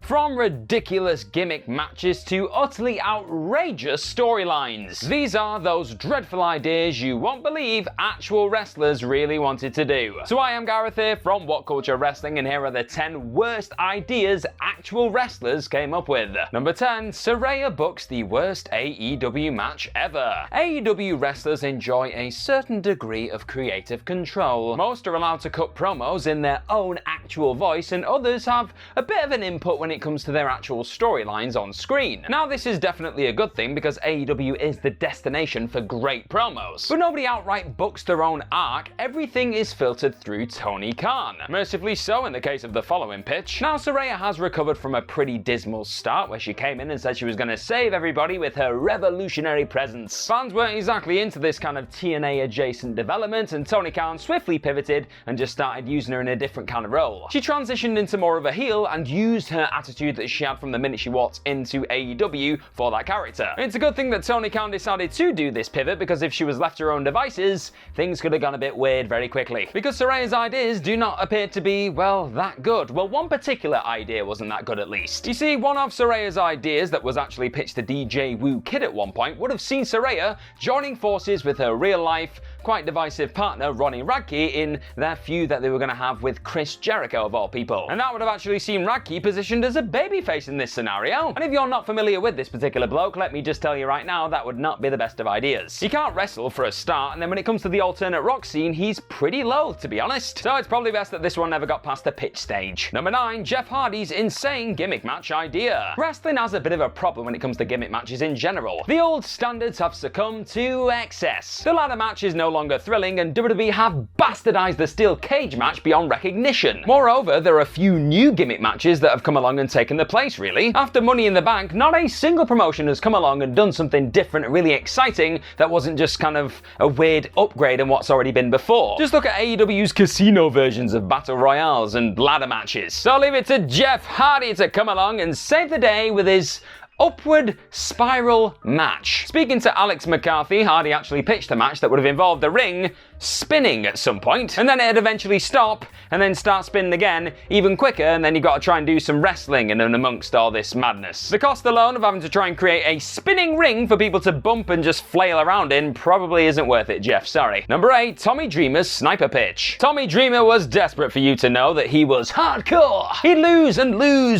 From ridiculous gimmick matches to utterly outrageous storylines. These are those dreadful ideas you won't believe actual wrestlers really wanted to do. So I am Gareth here from What Culture Wrestling, and here are the 10 worst ideas actual wrestlers came up with. Number 10. Sera Books the worst AEW match ever. AEW wrestlers enjoy a certain degree of creative control. Most are allowed to cut promos in their own actual voice, and others have a bit of an input when it comes to their actual storylines on screen. Now, this is definitely a good thing because AEW is the destination for great promos. But nobody outright books their own arc. Everything is filtered through Tony Khan. Mercifully so in the case of the following pitch. Now, Sera has recovered from a pretty dismal start where she came in and said she was going to save everybody with her revolutionary presence. Fans weren't exactly into this kind of TNA adjacent development, and Tony Khan swiftly pivoted and just started using her in a different kind of role. She transitioned into more of a heel and used her attitude that she had from the minute she walked into AEW for that character. It's a good thing that Tony Khan decided to do this pivot, because if she was left to her own devices, things could have gone a bit weird very quickly. Because Sera's ideas do not appear to be, well, that good. Well, one particular idea wasn't that good, at least. You see, one of Sera's ideas that was actually pitched to DJ Woo Kid at one point would have seen Sera joining forces with her real-life, quite divisive partner Ronnie Radke in their feud that they were going to have with Chris Jericho of all people. And that would have actually seen Radke positioned as a babyface in this scenario. And if you're not familiar with this particular bloke, let me just tell you right now, that would not be the best of ideas. He can't wrestle for a start, and then when it comes to the alternate rock scene, he's pretty low, to be honest. So it's probably best that this one never got past the pitch stage. Number 9. Jeff Hardy's insane gimmick match idea. Wrestling has a bit of a problem when it comes to gimmick matches in general. The old standards have succumbed to excess. The ladder match is no longer thrilling, and WWE have bastardized the steel cage match beyond recognition. Moreover, there are a few new gimmick matches that have come along and taken the place, really. After Money in the Bank, not a single promotion has come along and done something different and really exciting that wasn't just kind of a weird upgrade on what's already been before. Just look at AEW's casino versions of battle royales and ladder matches. So I'll leave it to Jeff Hardy to come along and save the day with his upward spiral match. Speaking to Alex McCarthy, Hardy actually pitched a match that would have involved the ring spinning at some point, and then it'd eventually stop and then start spinning again even quicker, and then you got to try and do some wrestling in and amongst all this madness. The cost alone of having to try and create a spinning ring for people to bump and just flail around in probably isn't worth it, Jeff, sorry. Number 8. Tommy Dreamer's sniper pitch. Tommy Dreamer was desperate for you to know that he was hardcore. He'd lose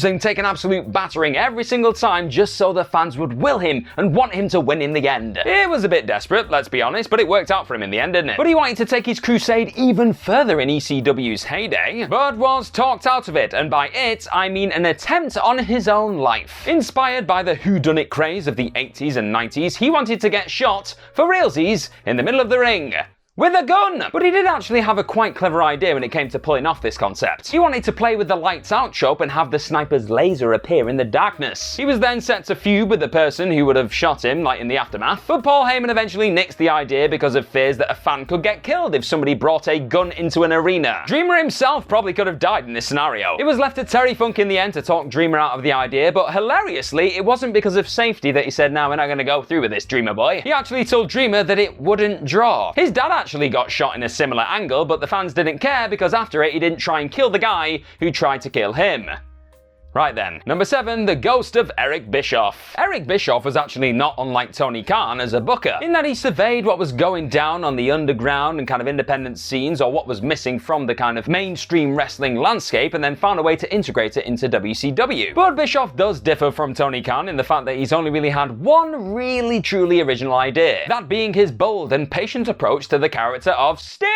and take an absolute battering every single time just so the fans would will him and want him to win in the end. It was a bit desperate, let's be honest, but it worked out for him in the end, didn't it? But he wanted to take his crusade even further in ECW's heyday, but was talked out of it, and by it, I mean an attempt on his own life. Inspired by the whodunit craze of the 80s and 90s, he wanted to get shot for realsies in the middle of the ring. With a gun! But he did actually have a quite clever idea when it came to pulling off this concept. He wanted to play with the lights out trope and have the sniper's laser appear in the darkness. He was then set to feud with the person who would have shot him, like in the aftermath, but Paul Heyman eventually nixed the idea because of fears that a fan could get killed if somebody brought a gun into an arena. Dreamer himself probably could have died in this scenario. It was left to Terry Funk in the end to talk Dreamer out of the idea, but hilariously, it wasn't because of safety that he said, no, we're not going to go through with this, Dreamer boy. He actually told Dreamer that it wouldn't draw. His dad actually got shot in a similar angle, but the fans didn't care because after it he didn't try and kill the guy who tried to kill him. Right then. Number 7. The ghost of Eric Bischoff. Eric Bischoff was actually not unlike Tony Khan as a booker, in that he surveyed what was going down on the underground and kind of independent scenes, or what was missing from the kind of mainstream wrestling landscape, and then found a way to integrate it into WCW. But Bischoff does differ from Tony Khan in the fact that he's only really had one really truly original idea, that being his bold and patient approach to the character of Sting!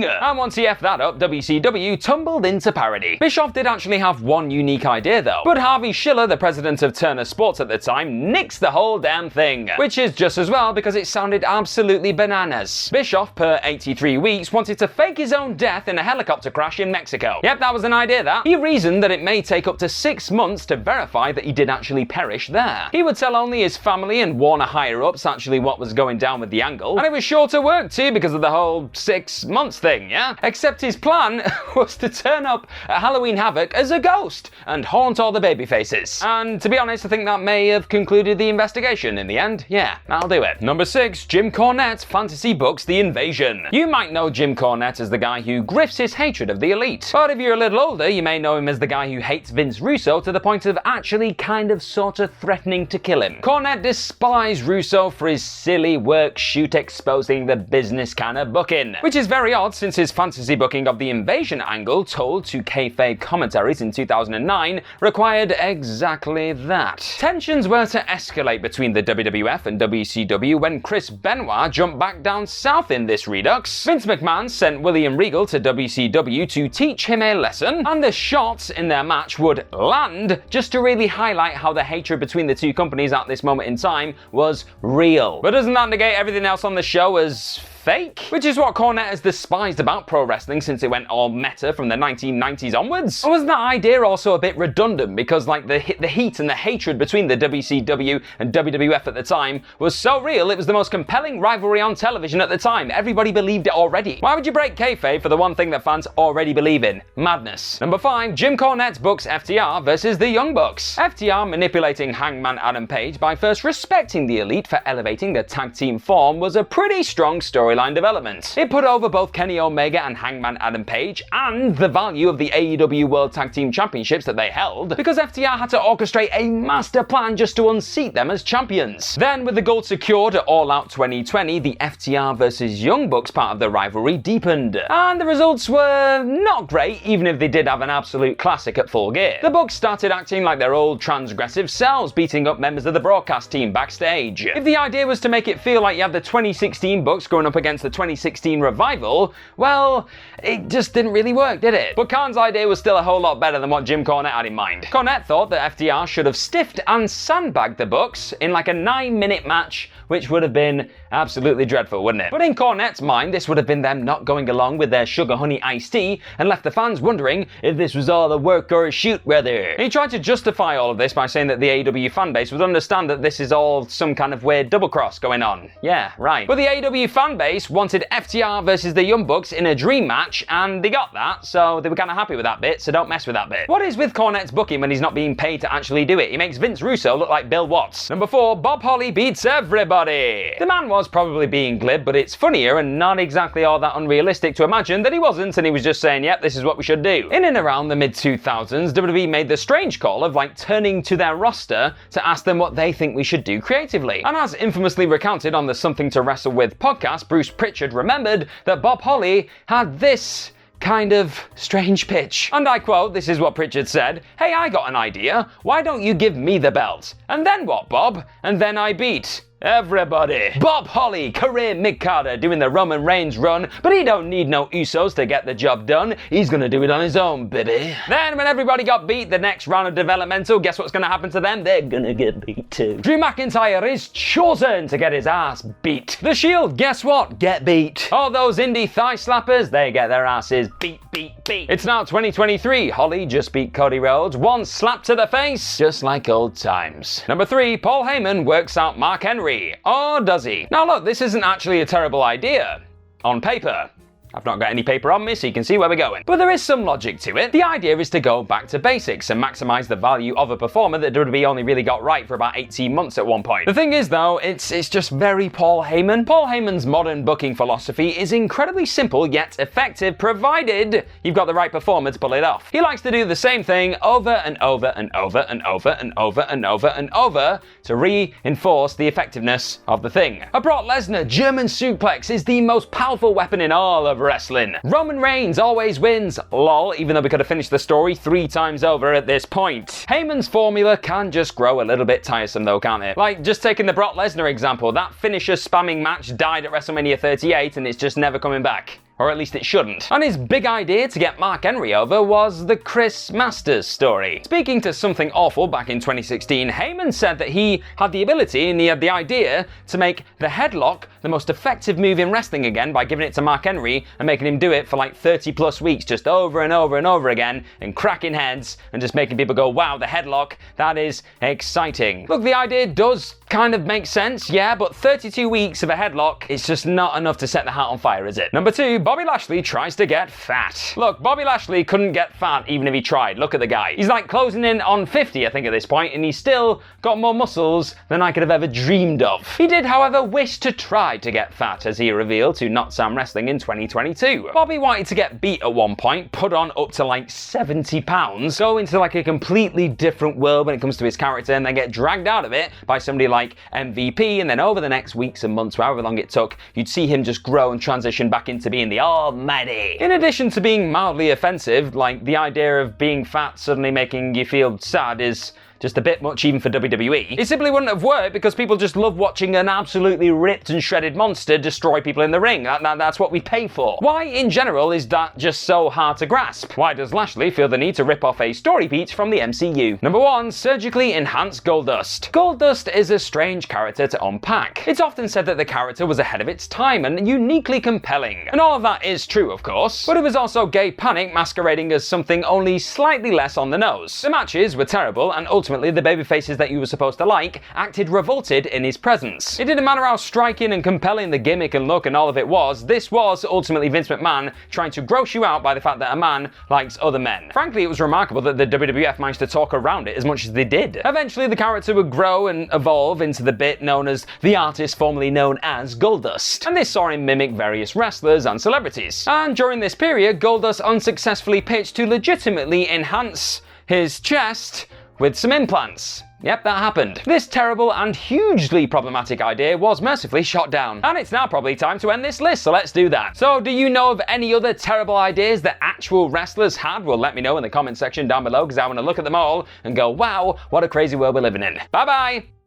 And once he effed that up, WCW tumbled into parody. Bischoff did actually have one unique idea though, but Harvey Schiller, the president of Turner Sports at the time, nixed the whole damn thing, which is just as well because it sounded absolutely bananas. Bischoff, per 83 weeks, wanted to fake his own death in a helicopter crash in Mexico. Yep, that was an idea that. He reasoned that it may take up to 6 months to verify that he did actually perish there. He would tell only his family and Warner higher-ups actually what was going down with the angle, and it was sure to work too because of the whole 6 months thing, yeah? Except his plan was to turn up at Halloween Havoc as a ghost and haunt all the babyfaces. And to be honest, I think that may have concluded the investigation in the end. Yeah, that'll do it. Number 6, Jim Cornette's fantasy books The Invasion. You might know Jim Cornette as the guy who grifts his hatred of the elite. But if you're a little older, you may know him as the guy who hates Vince Russo to the point of actually kind of sort of threatening to kill him. Cornette despised Russo for his silly work shoot exposing the business kind of booking, which is very odd since his fantasy booking of the Invasion angle told to kayfabe commentaries in 2009 required exactly that. Tensions were to escalate between the WWF and WCW when Chris Benoit jumped back down south in this redux. Vince McMahon sent William Regal to WCW to teach him a lesson, and the shots in their match would land just to really highlight how the hatred between the two companies at this moment in time was real. But doesn't that negate everything else on the show as fake? Which is what Cornette has despised about pro wrestling since it went all meta from the 1990s onwards. Or wasn't that idea also a bit redundant because like the heat and the hatred between the WCW and WWF at the time was so real it was the most compelling rivalry on television at the time. Everybody believed it already. Why would you break kayfabe for the one thing that fans already believe in? Madness. Number 5, Jim Cornette's books FTR versus the Young Bucks. FTR manipulating Hangman Adam Page by first respecting the Elite for elevating their tag team form was a pretty strong storyline development. It put over both Kenny Omega and Hangman Adam Page and the value of the AEW World Tag Team Championships that they held because FTR had to orchestrate a master plan just to unseat them as champions. Then with the gold secured at All Out 2020, the FTR versus Young Bucks part of the rivalry deepened. And the results were not great even if they did have an absolute classic at Full Gear. The Bucks started acting like their old transgressive selves, beating up members of the broadcast team backstage. If the idea was to make it feel like you had the 2016 Bucks going up against the 2016 Revival, well, it just didn't really work, did it? But Khan's idea was still a whole lot better than what Jim Cornette had in mind. Cornette thought that FTR should have stiffed and sandbagged the Bucks in like a 9-minute match, which would have been absolutely dreadful, wouldn't it? But in Cornette's mind, this would have been them not going along with their sugar honey iced tea and left the fans wondering if this was all a work or a shoot, brother. He tried to justify all of this by saying that the AEW fanbase would understand that this is all some kind of weird double cross going on. Yeah, right. But the AEW fanbase wanted FTR versus the Young Bucks in a dream match, and they got that, so they were kind of happy with that bit, so don't mess with that bit. What is with Cornette's booking when he's not being paid to actually do it? He makes Vince Russo look like Bill Watts. Number 4, Bob Holly beats everybody. The man was probably being glib, but it's funnier and not exactly all that unrealistic to imagine that he wasn't and he was just saying, yep, this is what we should do. In and around the mid-2000s, WWE made the strange call of like turning to their roster to ask them what they think we should do creatively. And as infamously recounted on the Something to Wrestle With podcast, Bruce Pritchard remembered that Bob Holly had this kind of strange pitch. And I quote, this is what Pritchard said, "Hey, I got an idea. Why don't you give me the belt? And then what, Bob? And then I beat everybody." Bob Holly, career mid-carder, doing the Roman Reigns run, but he don't need no Usos to get the job done. He's gonna do it on his own, baby. Then when everybody got beat the next round of developmental, guess what's gonna happen to them? They're gonna get beat too. Drew McIntyre is chosen to get his ass beat. The Shield, guess what? Get beat. All those indie thigh slappers, they get their asses beat. It's now 2023. Holly just beat Cody Rhodes. One slap to the face, just like old times. Number 3, Paul Heyman works out Mark Henry. Or does he? Now look, this isn't actually a terrible idea. On paper. I've not got any paper on me, so you can see where we're going. But there is some logic to it. The idea is to go back to basics and maximize the value of a performer that WWE only really got right for about 18 months at one point. The thing is though, it's just very Paul Heyman. Paul Heyman's modern booking philosophy is incredibly simple yet effective, provided you've got the right performer to pull it off. He likes to do the same thing over and over and over and over and over and over and over to reinforce the effectiveness of the thing. A Brock Lesnar German suplex is the most powerful weapon in all of wrestling. Roman Reigns always wins, lol, even though we could have finished the story 3 times over at this point. Heyman's formula can just grow a little bit tiresome though, can't it? Like, just taking the Brock Lesnar example, that finisher spamming match died at WrestleMania 38 and it's just never coming back. Or at least it shouldn't. And his big idea to get Mark Henry over was the Chris Masters story. Speaking to Something Awful back in 2016, Heyman said that he had the ability and he had the idea to make the headlock the most effective move in wrestling again by giving it to Mark Henry and making him do it for like 30 plus weeks just over and over and over again and cracking heads and just making people go, wow, the headlock, that is exciting. Look, the idea does kind of makes sense, yeah, but 32 weeks of a headlock is just not enough to set the heart on fire, is it? Number 2, Bobby Lashley tries to get fat. Look, Bobby Lashley couldn't get fat even if he tried. Look at the guy. He's like closing in on 50, I think, at this point, and he's still got more muscles than I could have ever dreamed of. He did, however, wish to try to get fat, as he revealed to Not Sam Wrestling in 2022. Bobby wanted to get beat at one point, put on up to like 70 pounds, go into like a completely different world when it comes to his character, and then get dragged out of it by somebody like MVP, and then over the next weeks and months, however long it took, you'd see him just grow and transition back into being the Almighty. In addition to being mildly offensive, like the idea of being fat suddenly making you feel sad is just a bit much even for WWE. It simply wouldn't have worked because people just love watching an absolutely ripped and shredded monster destroy people in the ring. That's what we pay for. Why, in general, is that just so hard to grasp? Why does Lashley feel the need to rip off a story beat from the MCU? Number 1, surgically enhanced Goldust. Goldust is a strange character to unpack. It's often said that the character was ahead of its time and uniquely compelling. And all of that is true, of course, but it was also gay panic masquerading as something only slightly less on the nose. The matches were terrible, and ultimately the babyfaces that you were supposed to like acted revolted in his presence. It didn't matter how striking and compelling the gimmick and look and all of it was, this was ultimately Vince McMahon trying to gross you out by the fact that a man likes other men. Frankly, it was remarkable that the WWF managed to talk around it as much as they did. Eventually, the character would grow and evolve into the bit known as the artist formerly known as Goldust, and this saw him mimic various wrestlers and celebrities. And during this period, Goldust unsuccessfully pitched to legitimately enhance his chest with some implants. Yep, that happened. This terrible and hugely problematic idea was mercifully shot down. And it's now probably time to end this list, so let's do that. So, do you know of any other terrible ideas that actual wrestlers had? Well, let me know in the comment section down below, because I want to look at them all and go, wow, what a crazy world we're living in. Bye bye!